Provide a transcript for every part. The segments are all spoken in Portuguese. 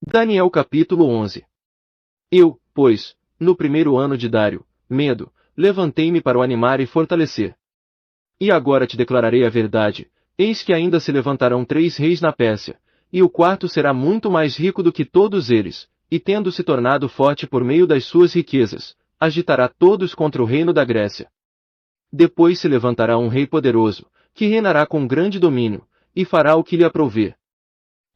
Daniel capítulo 11. Eu, pois, no primeiro ano de Dário, Medo, levantei-me para o animar e fortalecer. E agora te declararei a verdade, eis que ainda se levantarão 3 reis na Pérsia, e o quarto será muito mais rico do que todos eles, e tendo se tornado forte por meio das suas riquezas, agitará todos contra o reino da Grécia. Depois se levantará um rei poderoso, que reinará com grande domínio, e fará o que lhe aprouver.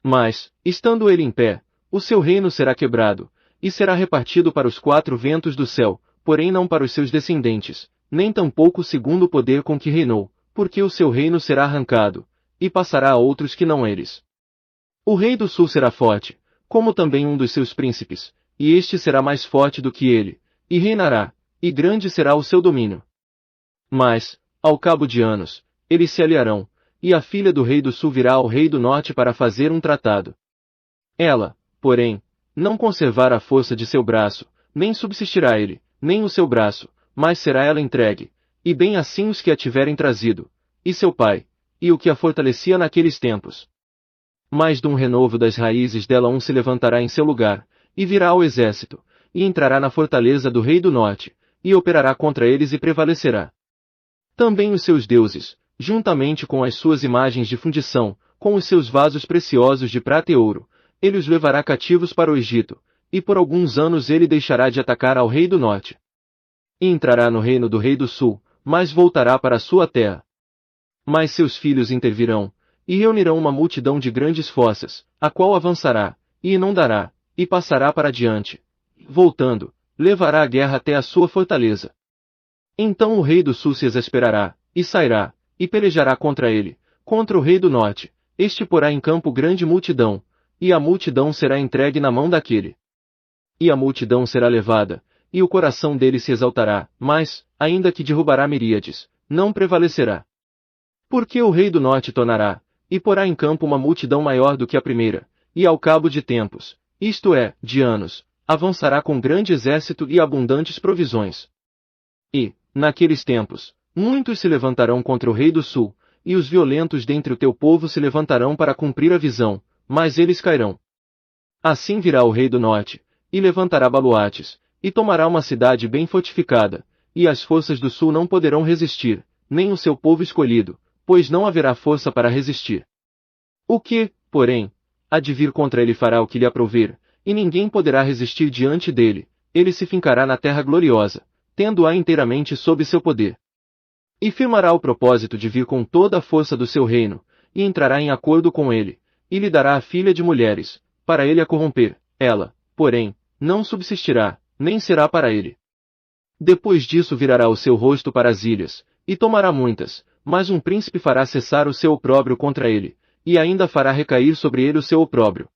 Mas, estando ele em pé, o seu reino será quebrado, e será repartido para os 4 ventos do céu, porém não para os seus descendentes, nem tampouco segundo o poder com que reinou, porque o seu reino será arrancado, e passará a outros que não eles. O rei do sul será forte, como também um dos seus príncipes, e este será mais forte do que ele, e reinará, e grande será o seu domínio. Mas, ao cabo de anos, eles se aliarão, e a filha do rei do sul virá ao rei do norte para fazer um tratado. Ela, porém, não conservará a força de seu braço, nem subsistirá ele, nem o seu braço, mas será ela entregue, e bem assim os que a tiverem trazido, e seu pai, e o que a fortalecia naqueles tempos. Mas de um renovo das raízes dela um se levantará em seu lugar, e virá ao exército, e entrará na fortaleza do rei do norte, e operará contra eles e prevalecerá. Também os seus deuses, juntamente com as suas imagens de fundição, com os seus vasos preciosos de prata e ouro, ele os levará cativos para o Egito, e por alguns anos ele deixará de atacar ao rei do norte. E entrará no reino do rei do sul, mas voltará para a sua terra. Mas seus filhos intervirão, e reunirão uma multidão de grandes fossas, a qual avançará, e inundará, e passará para diante. Voltando, levará a guerra até a sua fortaleza. Então o rei do sul se exasperará, e sairá, e pelejará contra ele, contra o rei do norte, este porá em campo grande multidão, e a multidão será entregue na mão daquele. E a multidão será levada, e o coração dele se exaltará, mas, ainda que derrubará miríades, não prevalecerá. Porque o rei do norte tornará, e porá em campo uma multidão maior do que a primeira, e ao cabo de tempos, isto é, de anos, avançará com grande exército e abundantes provisões. E, naqueles tempos, muitos se levantarão contra o rei do sul, e os violentos dentre o teu povo se levantarão para cumprir a visão, mas eles cairão. Assim virá o rei do norte, e levantará baluartes, e tomará uma cidade bem fortificada, e as forças do sul não poderão resistir, nem o seu povo escolhido, pois não haverá força para resistir. O que, porém, há de vir contra ele fará o que lhe aprouver, e ninguém poderá resistir diante dele, ele se fincará na terra gloriosa, tendo-a inteiramente sob seu poder. E firmará o propósito de vir com toda a força do seu reino, e entrará em acordo com ele, e lhe dará a filha de mulheres, para ele a corromper, ela, porém, não subsistirá, nem será para ele. Depois disso virará o seu rosto para as ilhas, e tomará muitas, mas um príncipe fará cessar o seu opróbrio contra ele, e ainda fará recair sobre ele o seu opróbrio.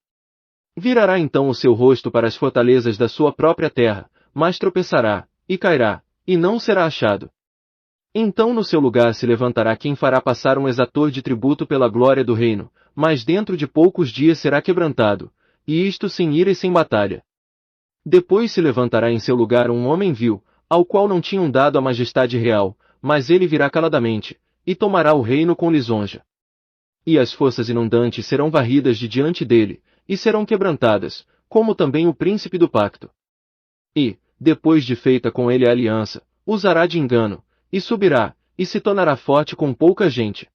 Virará então o seu rosto para as fortalezas da sua própria terra, mas tropeçará, e cairá, e não será achado. Então no seu lugar se levantará quem fará passar um exator de tributo pela glória do reino, mas dentro de poucos dias será quebrantado, e isto sem ira e sem batalha. Depois se levantará em seu lugar um homem vil, ao qual não tinham dado a majestade real, mas ele virá caladamente, e tomará o reino com lisonja. E as forças inundantes serão varridas de diante dele, e serão quebrantadas, como também o príncipe do pacto. E, depois de feita com ele a aliança, usará de engano, e subirá, e se tornará forte com pouca gente.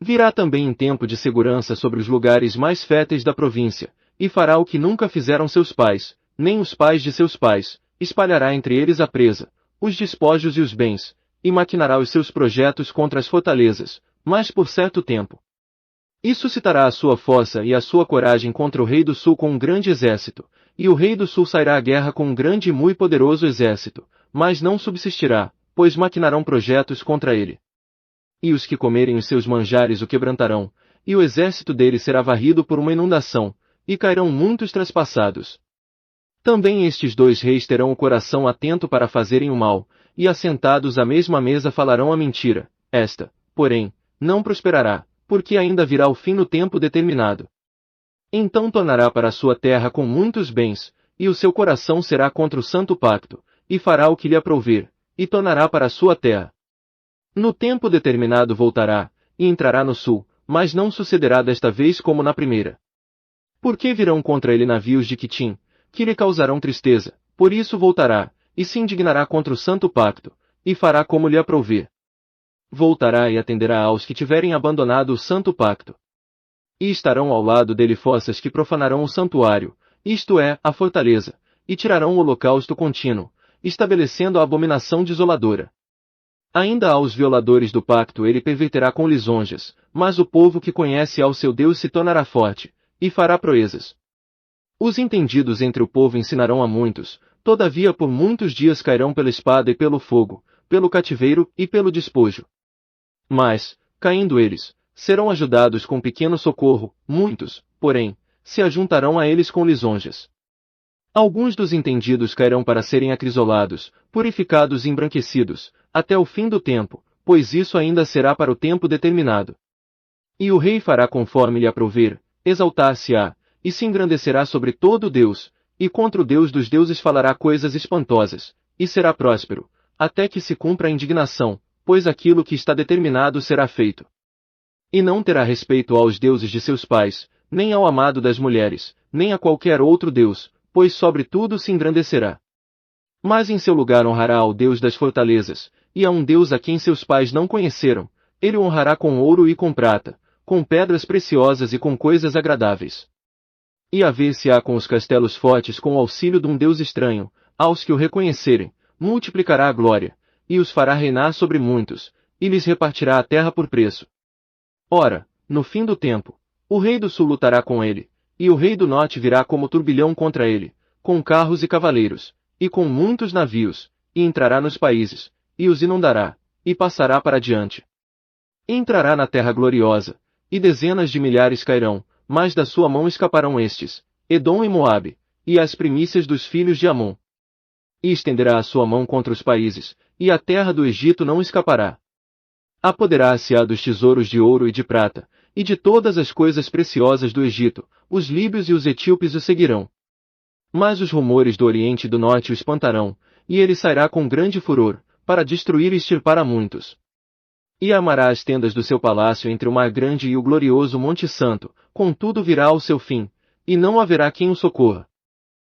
Virá também em tempo de segurança sobre os lugares mais férteis da província, e fará o que nunca fizeram seus pais, nem os pais de seus pais, espalhará entre eles a presa, os despojos e os bens, e maquinará os seus projetos contra as fortalezas, mas por certo tempo. E suscitará a sua força e a sua coragem contra o rei do sul com um grande exército, e o rei do sul sairá à guerra com um grande e muito poderoso exército, mas não subsistirá, pois maquinarão projetos contra ele. E os que comerem os seus manjares o quebrantarão, e o exército dele será varrido por uma inundação, e cairão muitos traspassados. Também estes 2 reis terão o coração atento para fazerem o mal, e assentados à mesma mesa falarão a mentira, esta, porém, não prosperará, porque ainda virá o fim no tempo determinado. Então tornará para a sua terra com muitos bens, e o seu coração será contra o santo pacto, e fará o que lhe aprouver, e tornará para a sua terra. No tempo determinado voltará, e entrará no sul, mas não sucederá desta vez como na primeira. Porque virão contra ele navios de Quitim, que lhe causarão tristeza, por isso voltará, e se indignará contra o santo pacto, e fará como lhe aprouver. Voltará e atenderá aos que tiverem abandonado o santo pacto. E estarão ao lado dele forças que profanarão o santuário, isto é, a fortaleza, e tirarão o holocausto contínuo, estabelecendo a abominação desoladora. Ainda aos violadores do pacto ele perverterá com lisonjas, mas o povo que conhece ao seu Deus se tornará forte, e fará proezas. Os entendidos entre o povo ensinarão a muitos, todavia por muitos dias cairão pela espada e pelo fogo, pelo cativeiro e pelo despojo. Mas, caindo eles, serão ajudados com pequeno socorro, muitos, porém, se ajuntarão a eles com lisonjas. Alguns dos entendidos cairão para serem acrisolados, purificados e embranquecidos, até o fim do tempo, pois isso ainda será para o tempo determinado. E o rei fará conforme lhe aprouver, exaltar-se-á, e se engrandecerá sobre todo Deus, e contra o Deus dos deuses falará coisas espantosas, e será próspero, até que se cumpra a indignação, pois aquilo que está determinado será feito. E não terá respeito aos deuses de seus pais, nem ao amado das mulheres, nem a qualquer outro Deus, pois sobre tudo se engrandecerá. Mas em seu lugar honrará ao Deus das fortalezas, e a um Deus a quem seus pais não conheceram, ele o honrará com ouro e com prata, com pedras preciosas e com coisas agradáveis. E haver-se-á com os castelos fortes com o auxílio de um Deus estranho, aos que o reconhecerem, multiplicará a glória, e os fará reinar sobre muitos, e lhes repartirá a terra por preço. Ora, no fim do tempo, o rei do sul lutará com ele, e o rei do norte virá como turbilhão contra ele, com carros e cavaleiros, e com muitos navios, e entrará nos países, e os inundará, e passará para diante. Entrará na terra gloriosa, e dezenas de milhares cairão, mas da sua mão escaparão estes, Edom e Moabe, e as primícias dos filhos de Amon. E estenderá a sua mão contra os países, e a terra do Egito não escapará. Apoderar-se-á dos tesouros de ouro e de prata, e de todas as coisas preciosas do Egito, os líbios e os etíopes o seguirão. Mas os rumores do Oriente e do Norte o espantarão, e ele sairá com grande furor, para destruir e extirpar a muitos. E amará as tendas do seu palácio entre o mar grande e o glorioso Monte Santo, contudo virá ao seu fim, e não haverá quem o socorra.